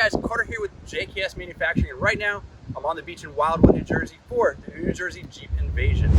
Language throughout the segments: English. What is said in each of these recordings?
guys, Carter here with JKS Manufacturing, and right now I'm on the beach in Wildwood, New Jersey for the New Jersey Jeep Invasion.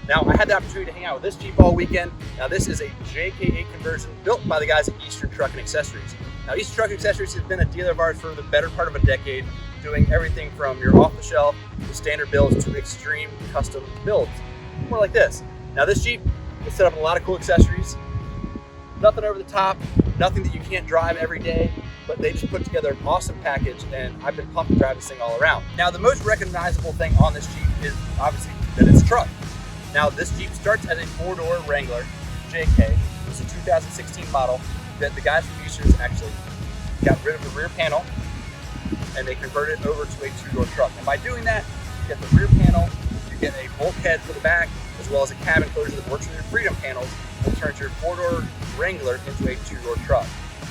Now, I had the opportunity to hang out with this Jeep all weekend. Now, this is a JK8 conversion built by the guys at Eastern Truck and Accessories. Now, Eastern Truck and Accessories has been a dealer of ours for the better part of a decade, doing everything from your off-the-shelf to standard builds to extreme custom builds, more like this. Now, this Jeep is set up with a lot of cool accessories. Nothing over the top, nothing that you can't drive every day, but they just put together an awesome package, and I've been pumped to drive this thing all around. Now, the most recognizable thing on this Jeep is obviously that it's a truck. Now, this Jeep starts as a four-door Wrangler JK. It's a 2016 model that the guys from Eastern actually got rid of the rear panel and they converted it over to a two-door truck. And by doing that, you get the rear panel, you get a bulkhead for the back, as well as a cabin closure that works with your freedom panels and turns your four-door Wrangler into a two-door truck.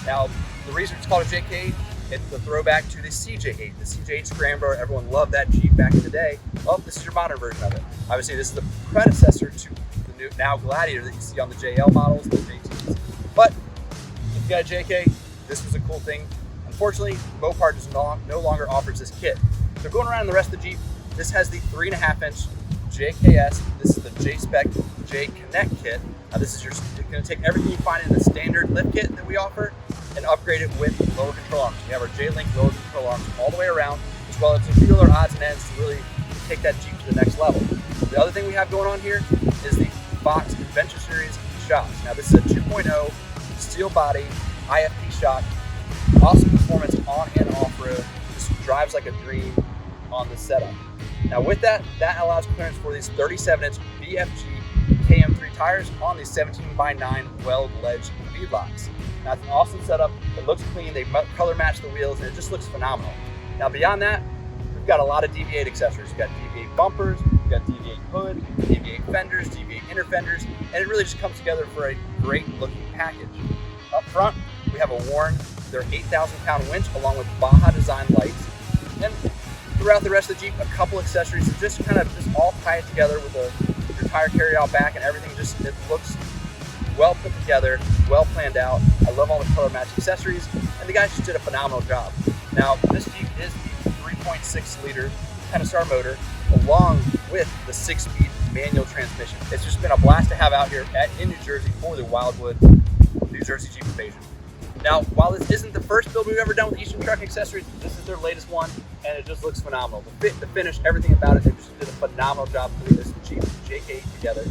Now, the reason it's called a JK8, it's the throwback to the CJ8. The CJ8 Scrambler, everyone loved that Jeep back in the day. Well, this is your modern version of it. Obviously, this is the predecessor to the new now Gladiator that you see on the JL models, the JTs. But if you got a JK, this was a cool thing. Unfortunately, Mopar no longer offers this kit. So going around the rest of the Jeep, this has the 3.5-inch JKS. This is the J-Spec J Connect Kit. Now this is you're going to take everything you find in the standard lift kit that we offer and upgrade it with lower control arms. We have our J-Link lower control arms all the way around, as well as a few other odds and ends to really take that Jeep to the next level. The other thing we have going on here is the Fox Adventure Series shocks. Now this is a 2.0 steel body IFP shock. Awesome performance on and off-road. This drives like a dream on the setup. Now with that allows clearance for these 37-inch BFG KM3 tires on these 17x9 Weld ledge beadlocks. Now it's an awesome setup. It looks clean. They color match the wheels and it just looks phenomenal. Now beyond that, we've got a lot of DV8 accessories. We've got DV8 bumpers, we've got DV8 hood, DV8 fenders, DV8 inner fenders, and it really just comes together for a great looking package. Up front, we have a Warn, their 8,000-pound winch along with Baja design lights. And throughout the rest of the Jeep, a couple accessories that just kind of just all tie it together with your tire carryout back and everything. It looks well put together, well planned out. I love all the color match accessories, and the guys just did a phenomenal job. Now, this Jeep is the 3.6-liter Predecessor motor along with the 6-speed manual transmission. It's just been a blast to have out here in New Jersey for the Wildwood New Jersey Jeep Invasion. Now, while this isn't the first build we've ever done with Eastern Truck Accessories, this is their latest one, and it just looks phenomenal. The fit, the finish, everything about it, they just did a phenomenal job putting this Jeep JK8 together.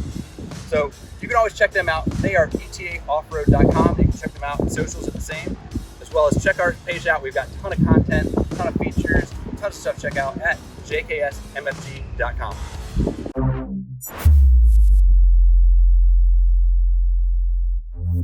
So you can always check them out. They are etaoffroad.com. You can check them out. Socials are the same, as well as check our page out. We've got a ton of content, a ton of features, a ton of stuff to check out at jksmfg.com.